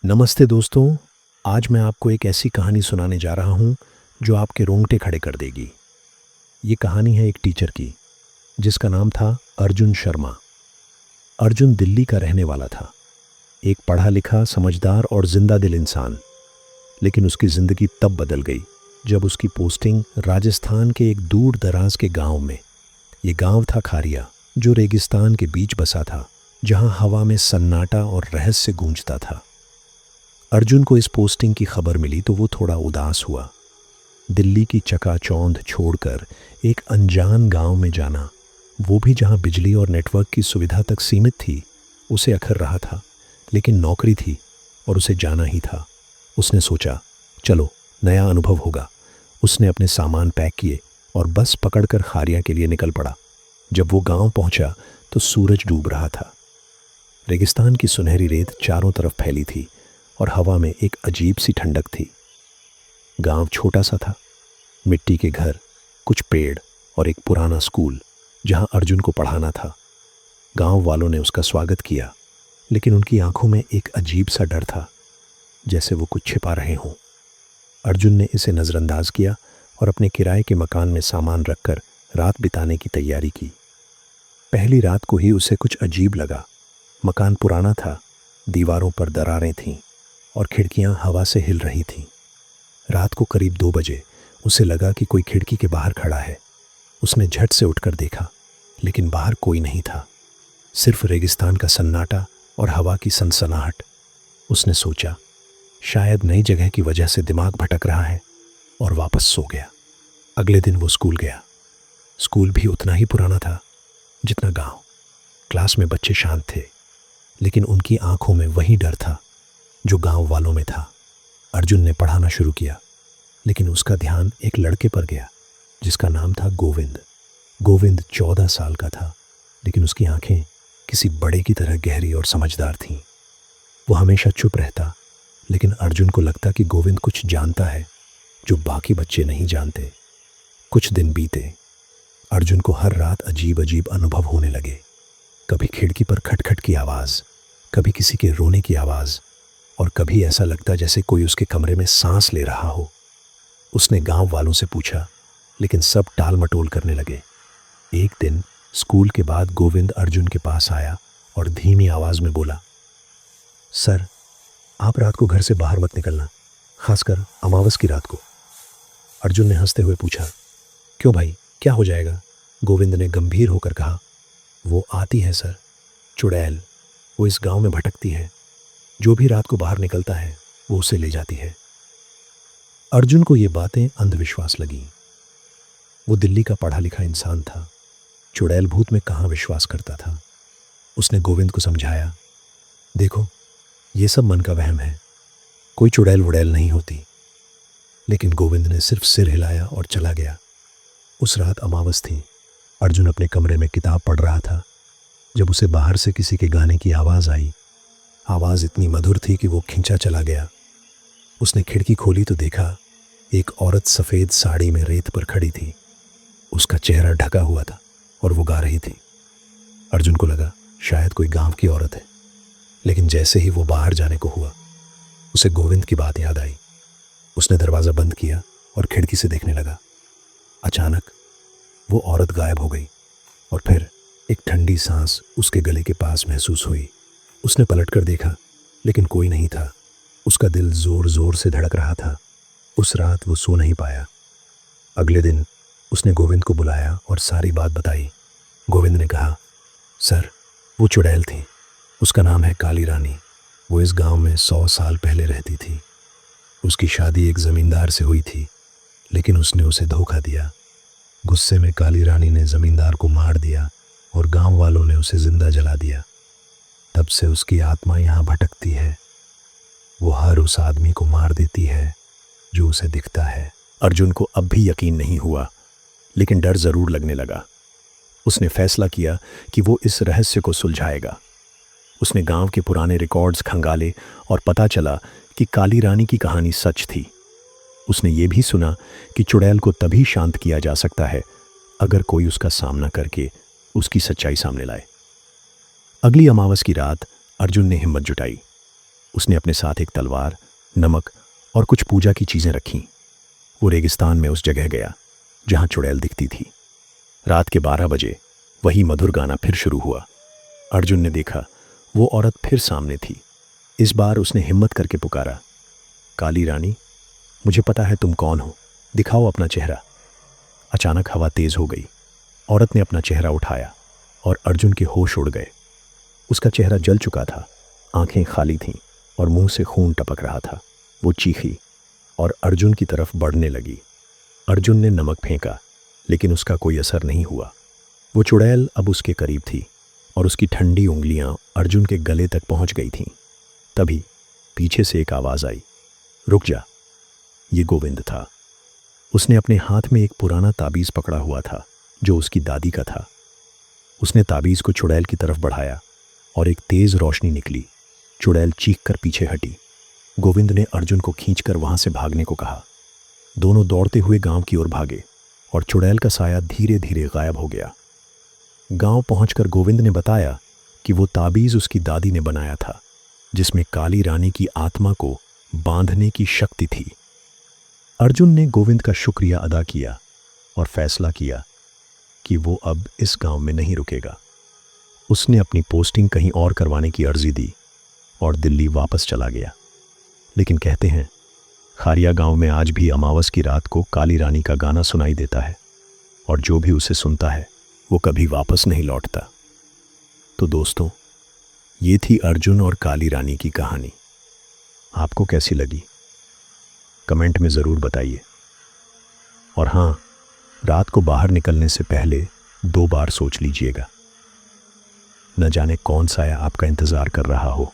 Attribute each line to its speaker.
Speaker 1: नमस्ते दोस्तों। आज मैं आपको एक ऐसी कहानी सुनाने जा रहा हूँ जो आपके रोंगटे खड़े कर देगी। ये कहानी है एक टीचर की जिसका नाम था अर्जुन शर्मा। अर्जुन दिल्ली का रहने वाला था, एक पढ़ा लिखा, समझदार और जिंदा दिल इंसान। लेकिन उसकी ज़िंदगी तब बदल गई जब उसकी पोस्टिंग राजस्थान के एक दूर दराज के गांव में। ये गांव था खारिया, जो रेगिस्तान के बीच बसा था, जहां हवा में सन्नाटा और रहस्य गूंजता था। अर्जुन को इस पोस्टिंग की खबर मिली तो वो थोड़ा उदास हुआ। दिल्ली की चकाचौंध छोड़कर एक अनजान गांव में जाना, वो भी जहां बिजली और नेटवर्क की सुविधा तक सीमित थी, उसे अखर रहा था। लेकिन नौकरी थी और उसे जाना ही था। उसने सोचा, चलो, नया अनुभव होगा। उसने अपने सामान पैक किए और बस पकड़कर खारिया के लिए निकल पड़ा। जब वो गांव पहुंचा तो सूरज डूब रहा था। रेगिस्तान की सुनहरी रेत चारों तरफ फैली थी और हवा में एक अजीब सी ठंडक थी। गांव छोटा सा था, मिट्टी के घर, कुछ पेड़ और एक पुराना स्कूल जहां अर्जुन को पढ़ाना था। गांव वालों ने उसका स्वागत किया, लेकिन उनकी आंखों में एक अजीब सा डर था, जैसे वो कुछ छिपा रहे हों। अर्जुन ने इसे नज़रअंदाज किया और अपने किराए के मकान में सामान रखकर रात बिताने की तैयारी की। पहली रात को ही उसे कुछ अजीब लगा। मकान पुराना था, दीवारों पर दरारें थीं और खिड़कियां हवा से हिल रही थीं। रात को करीब 2 बजे उसे लगा कि कोई खिड़की के बाहर खड़ा है। उसने झट से उठकर देखा, लेकिन बाहर कोई नहीं था, सिर्फ रेगिस्तान का सन्नाटा और हवा की सनसनाहट। उसने सोचा, शायद नई जगह की वजह से दिमाग भटक रहा है, और वापस सो गया। अगले दिन वो स्कूल गया। स्कूल भी उतना ही पुराना था जितना गांव। क्लास में बच्चे शांत थे, लेकिन उनकी आंखों में वही डर था जो गांव वालों में था। अर्जुन ने पढ़ाना शुरू किया, लेकिन उसका ध्यान एक लड़के पर गया जिसका नाम था गोविंद। गोविंद 14 साल का था, लेकिन उसकी आंखें किसी बड़े की तरह गहरी और समझदार थीं। वो हमेशा चुप रहता, लेकिन अर्जुन को लगता कि गोविंद कुछ जानता है जो बाकी बच्चे नहीं जानते। कुछ दिन बीते। अर्जुन को हर रात अजीब अजीब अनुभव होने लगे। कभी खिड़की पर खटखट की आवाज़, कभी किसी के रोने की आवाज़, और कभी ऐसा लगता जैसे कोई उसके कमरे में सांस ले रहा हो। उसने गांव वालों से पूछा, लेकिन सब टाल मटोल करने लगे। एक दिन स्कूल के बाद गोविंद अर्जुन के पास आया और धीमी आवाज में बोला, सर, आप रात को घर से बाहर मत निकलना, खासकर अमावस की रात को। अर्जुन ने हंसते हुए पूछा, क्यों भाई, क्या हो जाएगा? गोविंद ने गंभीर होकर कहा, वो आती है सर, चुड़ैल। वो इस गांव में भटकती है। जो भी रात को बाहर निकलता है वो उसे ले जाती है। अर्जुन को ये बातें अंधविश्वास लगीं। वो दिल्ली का पढ़ा लिखा इंसान था, चुड़ैल भूत में कहाँ विश्वास करता था। उसने गोविंद को समझाया, देखो, ये सब मन का वहम है, कोई चुड़ैल वुड़ैल नहीं होती। लेकिन गोविंद ने सिर्फ सिर हिलाया और चला गया। उस रात अमावस थी। अर्जुन अपने कमरे में किताब पढ़ रहा था जब उसे बाहर से किसी के गाने की आवाज़ आई। आवाज़ इतनी मधुर थी कि वो खिंचा चला गया। उसने खिड़की खोली तो देखा, एक औरत सफ़ेद साड़ी में रेत पर खड़ी थी। उसका चेहरा ढका हुआ था और वो गा रही थी। अर्जुन को लगा शायद कोई गांव की औरत है, लेकिन जैसे ही वो बाहर जाने को हुआ, उसे गोविंद की बात याद आई। उसने दरवाज़ा बंद किया और खिड़की से देखने लगा। अचानक वो औरत गायब हो गई और फिर एक ठंडी सांस उसके गले के पास महसूस हुई। उसने पलटकर देखा, लेकिन कोई नहीं था। उसका दिल जोर जोर से धड़क रहा था। उस रात वो सो नहीं पाया। अगले दिन उसने गोविंद को बुलाया और सारी बात बताई। गोविंद ने कहा, सर, वो चुड़ैल थी, उसका नाम है काली रानी। वो इस गांव में 100 साल पहले रहती थी। उसकी शादी एक ज़मींदार से हुई थी, लेकिन उसने उसे धोखा दिया। गुस्से में काली रानी ने ज़मींदार को मार दिया और गांव वालों ने उसे जिंदा जला दिया। तब से उसकी आत्मा यहाँ भटकती है। वो हर उस आदमी को मार देती है जो उसे दिखता है। अर्जुन को अब भी यकीन नहीं हुआ, लेकिन डर जरूर लगने लगा। उसने फैसला किया कि वो इस रहस्य को सुलझाएगा। उसने गांव के पुराने रिकॉर्ड्स खंगाले और पता चला कि काली रानी की कहानी सच थी। उसने ये भी सुना कि चुड़ैल को तभी शांत किया जा सकता है अगर कोई उसका सामना करके उसकी सच्चाई सामने लाए। अगली अमावस की रात अर्जुन ने हिम्मत जुटाई। उसने अपने साथ एक तलवार, नमक और कुछ पूजा की चीज़ें रखीं। वो रेगिस्तान में उस जगह गया जहाँ चुड़ैल दिखती थी। रात के 12 बजे वही मधुर गाना फिर शुरू हुआ। अर्जुन ने देखा वो औरत फिर सामने थी। इस बार उसने हिम्मत करके पुकारा, काली रानी, मुझे पता है तुम कौन हो, दिखाओ अपना चेहरा। अचानक हवा तेज हो गई। औरत ने अपना चेहरा उठाया और अर्जुन के होश उड़ गए। उसका चेहरा जल चुका था, आंखें खाली थीं और मुंह से खून टपक रहा था। वो चीखी और अर्जुन की तरफ बढ़ने लगी। अर्जुन ने नमक फेंका, लेकिन उसका कोई असर नहीं हुआ। वो चुड़ैल अब उसके करीब थी और उसकी ठंडी उंगलियां अर्जुन के गले तक पहुंच गई थीं। तभी पीछे से एक आवाज़ आई, रुक जा। ये गोविंद था। उसने अपने हाथ में एक पुराना ताबीज़ पकड़ा हुआ था जो उसकी दादी का था। उसने ताबीज़ को चुड़ैल की तरफ बढ़ाया और एक तेज़ रोशनी निकली। चुड़ैल चीख कर पीछे हटी। गोविंद ने अर्जुन को खींचकर वहां से भागने को कहा। दोनों दौड़ते हुए गांव की ओर भागे और चुड़ैल का साया धीरे धीरे गायब हो गया। गांव पहुंचकर गोविंद ने बताया कि वो ताबीज़ उसकी दादी ने बनाया था, जिसमें काली रानी की आत्मा को बांधने की शक्ति थी। अर्जुन ने गोविंद का शुक्रिया अदा किया और फैसला किया कि वो अब इस गांव में नहीं रुकेगा। उसने अपनी पोस्टिंग कहीं और करवाने की अर्जी दी और दिल्ली वापस चला गया। लेकिन कहते हैं, खारिया गांव में आज भी अमावस की रात को काली रानी का गाना सुनाई देता है और जो भी उसे सुनता है वो कभी वापस नहीं लौटता। तो दोस्तों, ये थी अर्जुन और काली रानी की कहानी। आपको कैसी लगी? कमेंट में ज़रूर बताइए। और हाँ, रात को बाहर निकलने से पहले 2 बार सोच लीजिएगा, न जाने कौन साया आपका इंतज़ार कर रहा हो।